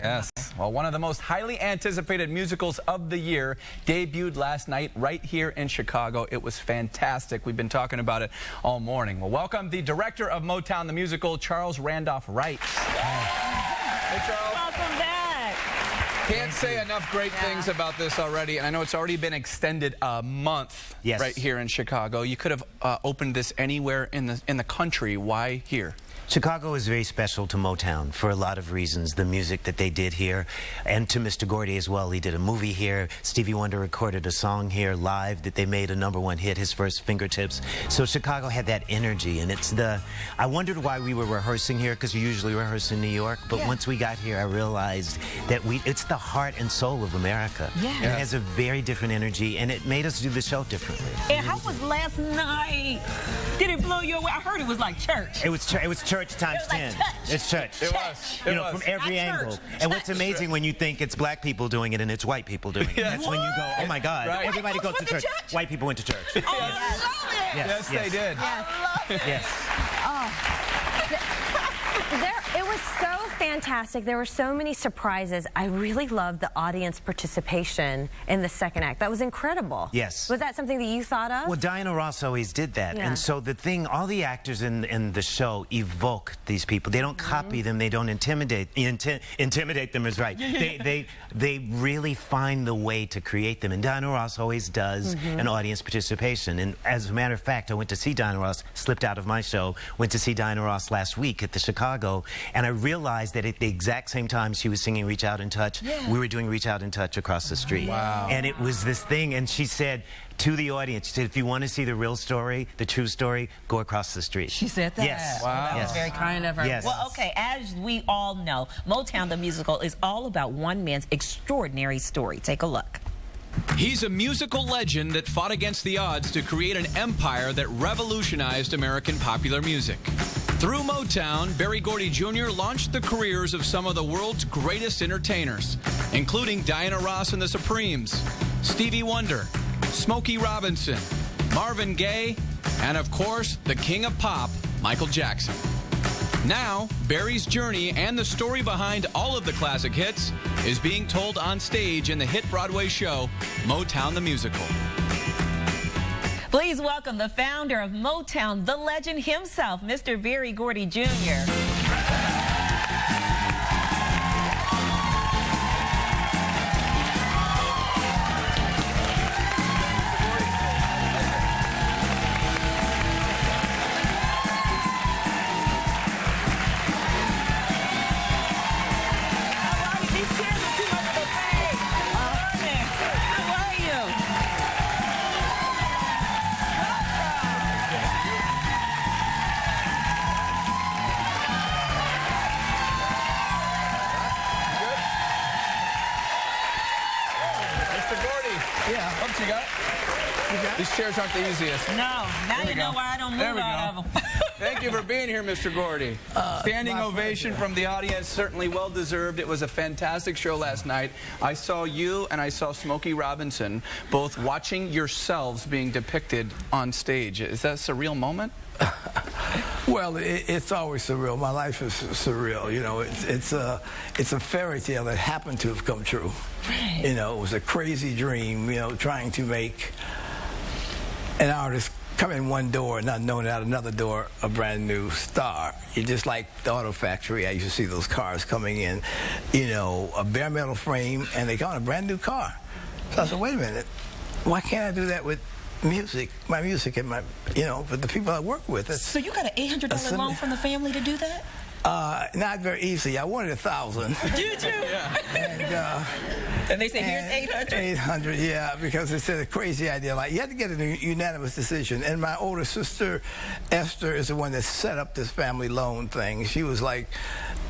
Yes. Well, one of the most highly anticipated musicals of the year debuted last night right here in Chicago. It was fantastic. We've been talking about it all morning. Well, welcome the director of Motown, the musical, Charles Randolph Wright. Hey, Charles. Welcome back. Can't say enough great things about this already, and I know it's already been extended a month right here in Chicago. You could have opened this anywhere in the country. Why here? Chicago is very special to Motown for a lot of reasons. The music that they did here, and to Mr. Gordy as well. He did a movie here. Stevie Wonder recorded a song here live that they made a #1 hit, his first, Fingertips. So Chicago had that energy, and I wondered why we were rehearsing here, because you usually rehearse in New York, but once we got here I realized that it's the heart and soul of America. Yeah. It has a very different energy, and it made us do the show differently. And how was last night? Did it blow you away? I heard it was like church. It was church times 10. It's church. It was. You know, from every angle. And what's amazing when you think it's black people doing it and it's white people doing it. That's when you go, oh my God, everybody goes to church. White people went to church. Oh, I love it. Yes, they did. I love it. Yes. It was so fantastic. There were so many surprises. I really loved the audience participation in the second act. That was incredible. Yes. Was that something that you thought of? Well, Diana Ross always did that. And so the thing, all the actors in the show evoke these people. They don't copy them. They don't intimidate. Intimidate them is right. They really find the way to create them. And Diana Ross always does an audience participation. And as a matter of fact, I went to see Diana Ross, slipped out of my show, went to see Diana Ross last week at the Chicago, and I realized that at the exact same time she was singing Reach Out and Touch, we were doing Reach Out and Touch across the street. Wow. And it was this thing, and she said to the audience, she said, if you want to see the real story, the true story, go across the street. She said that? Yes. Wow. That was very kind of her. Yes. Well, okay, as we all know, Motown the musical is all about one man's extraordinary story. Take a look. He's a musical legend that fought against the odds to create an empire that revolutionized American popular music. Through Motown, Gordy Jr. launched the careers of some of the world's greatest entertainers, including Diana Ross and the Supremes, Stevie Wonder, Smokey Robinson, Marvin Gaye, and of course, the king of pop, Michael Jackson. Now, Barry's journey and the story behind all of the classic hits is being told on stage in the hit Broadway show, Motown the Musical. Please welcome the founder of Motown, the legend himself, Mr. Gordy Jr. Yeah. Oops, you got it? These chairs aren't the easiest. No. Now you know why I don't move out of them. Thank you for being here, Mr. Gordy. Standing ovation from the audience, certainly well-deserved. It was a fantastic show last night. I saw you and I saw Smokey Robinson both watching yourselves being depicted on stage. Is that a surreal moment? Well, it's always surreal. My life is surreal. You know, it's a fairy tale that happened to have come true. Right. You know, it was a crazy dream. You know, trying to make an artist come in one door and not knowing out another door a brand new star. It's just like the auto factory. I used to see those cars coming in, you know, a bare metal frame, and they got a brand new car. So I said, wait a minute, why can't I do that with music, my music, and my, you know, with the people I work with? So you got an $800 loan from the family to do that? Not very easy. I wanted 1,000. Did you? Yeah. And they said, here's 800. 800, yeah, because it's a crazy idea. Like, you had to get a unanimous decision. And my older sister, Esther, is the one that set up this family loan thing. She was like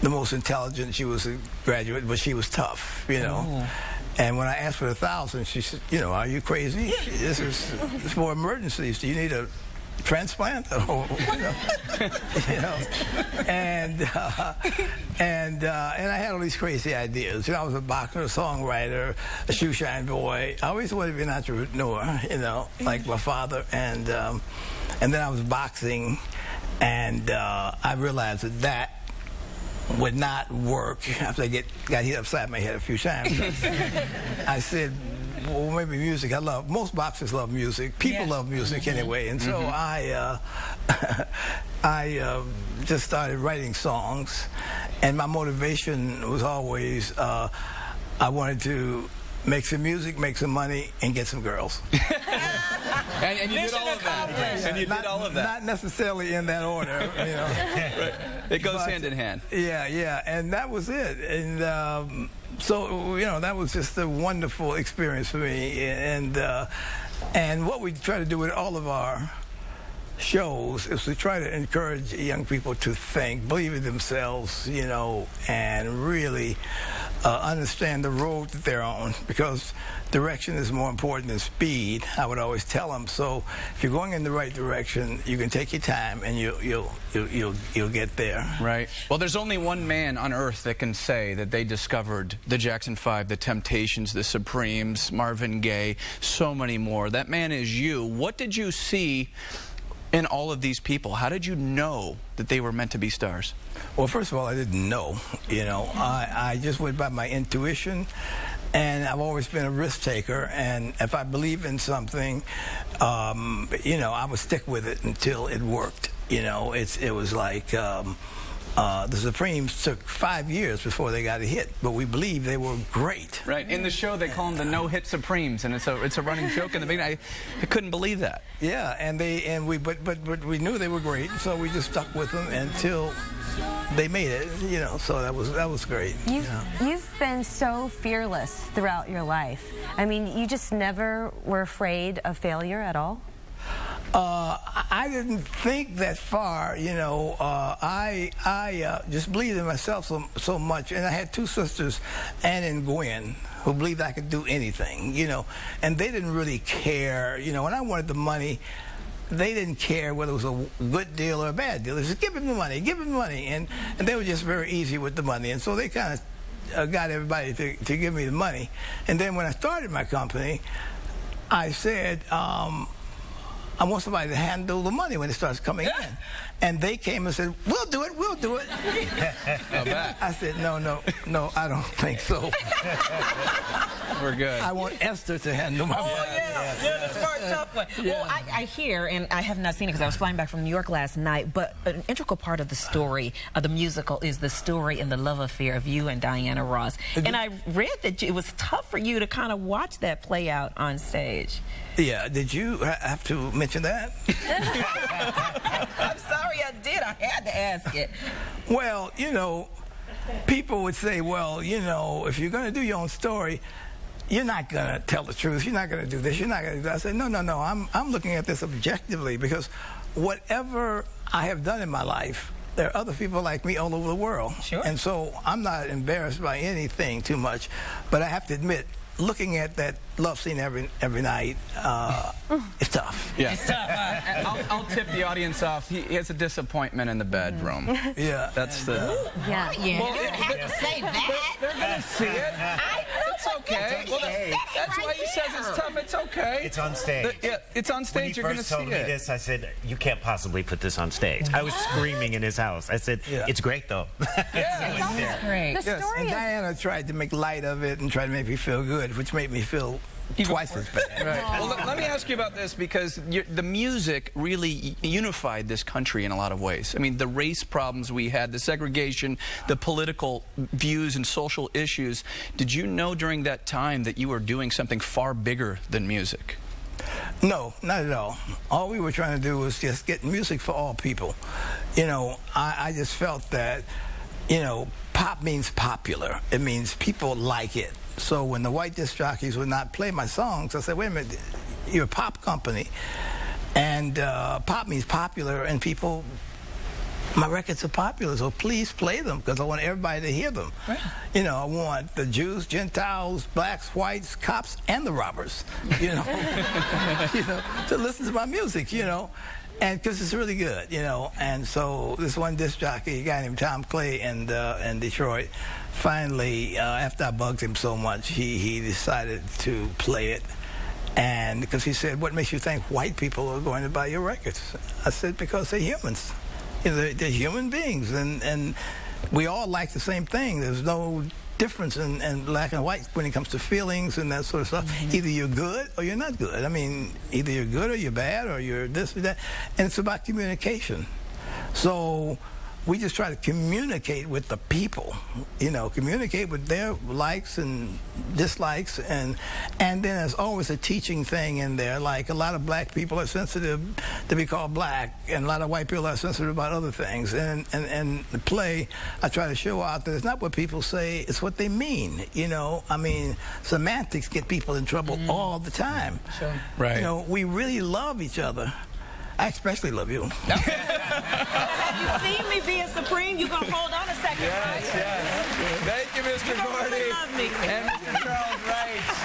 the most intelligent. She was a graduate, but she was tough, you know. Oh. And when I asked for 1,000, she said, you know, are you crazy? This is for emergencies. Do you need a transplant? Oh, you know. And I had all these crazy ideas. You know, I was a boxer, a songwriter, a shoeshine boy. I always wanted to be an entrepreneur, you know, like my father. And then I was boxing, and I realized that would not work after I got hit upside my head a few times. I said, well, maybe music. Most boxers love music. People love music anyway. And so I just started writing songs. And my motivation was always, I wanted to make some music, make some money, and get some girls. And you did all of that. And you did all of that. Not necessarily in that order, you know. Right. It goes hand in hand. Yeah, and that was it. And so, you know, that was just a wonderful experience for me. And what we try to do with all of our shows is to try to encourage young people to think, believe in themselves, you know, and really understand the road that they're on, because direction is more important than speed. I would always tell them. So if you're going in the right direction, you can take your time and you'll get there. Right. Well, there's only one man on earth that can say that they discovered the Jackson 5, the Temptations, the Supremes, Marvin Gaye, so many more. That man is you. What did you see in all of these people? How did you know that they were meant to be stars? Well, first of all, I didn't know. You know, I just went by my intuition, and I've always been a risk taker. And if I believe in something, you know, I would stick with it until it worked. You know, it was like the Supremes took 5 years before they got a hit, but we believe they were great. Right. In the show, they call them the no-hit Supremes, and it's a running joke in the beginning. I couldn't believe that. Yeah, but we knew they were great, so we just stuck with them until they made it. You know, so that was great. You've been so fearless throughout your life. I mean, you just never were afraid of failure at all? I didn't think that far, you know. I just believed in myself so much, and I had two sisters, Ann and Gwen, who believed I could do anything, you know, and they didn't really care, you know. When I wanted the money, they didn't care whether it was a good deal or a bad deal. They said, give him the money, give him the money, and they were just very easy with the money, and so they kind of got everybody to give me the money. And then when I started my company, I said, I want somebody to handle the money when it starts coming in. And they came and said, we'll do it, we'll do it. I said, no, I don't think so. We're good. I want Esther to handle my money. Yeah, the smart, tough one. Yeah. Well, I hear, and I have not seen it because I was flying back from New York last night, but an integral part of the story of the musical is the story and the love affair of you and Diana Ross. And I read that it was tough for you to kind of watch that play out on stage. Yeah, did you have to mention that? I'm sorry I did. I had to ask it. Well, you know, people would say, well, you know, if you're going to do your own story, you're not going to tell the truth. You're not going to do this. You're not going to do that. I said, no. I'm looking at this objectively, because whatever I have done in my life, there are other people like me all over the world. Sure. And so I'm not embarrassed by anything too much. But I have to admit, looking at that love scene every night, it's tough. Yeah. It's tough. I'll tip the audience off. He has a disappointment in the bedroom. Yeah. That's the... Yeah. Well, you don't have to say that. They're going to see it. I know. It's okay. Well, that's why he says it's tough. It's okay. It's on stage. Yeah, it's on stage. You're going to see it. When he first told me this, I said, you can't possibly put this on stage. I was screaming in his house. I said, it's great, though. Yeah. It's great. The story and Diana tried to make light of it and try to make me feel good, which made me feel twice as bad. Right. Well, let me ask you about this, because the music really unified this country in a lot of ways. I mean, the race problems we had, the segregation, the political views and social issues. Did you know during that time that you were doing something far bigger than music? No, not at all. All we were trying to do was just get music for all people. You know, I just felt that, you know, pop means popular. It means people like it. So when the white disc jockeys would not play my songs, I said, wait a minute, you're a pop company, and pop means popular, and people, my records are popular, so please play them, because I want everybody to hear them. Right. You know, I want the Jews, Gentiles, blacks, whites, cops, and the robbers, you know, to listen to my music, you know. And because it's really good, you know. And so this one disc jockey, a guy named Tom Clay in Detroit, finally, after I bugged him so much, he decided to play it. And because he said, what makes you think white people are going to buy your records? I said, because they're humans. You know, they're human beings. And we all like the same thing. There's no difference in black and white when it comes to feelings and that sort of stuff. Either you're good or you're not good. I mean, either you're good or you're bad or you're this or that. And it's about communication. So we just try to communicate with the people, you know, communicate with their likes and dislikes, and then there's always a teaching thing in there. Like, a lot of black people are sensitive to be called black, and a lot of white people are sensitive about other things. And the play, I try to show out that it's not what people say, it's what they mean. You know, I mean, semantics get people in trouble all the time. Sure. Right. You know, we really love each other. I especially love you. Have you seen me being supreme? You're going to hold on a second, right? Yes. Thank you, Mr. Gordy. Love me. And Mr. Charles Wright.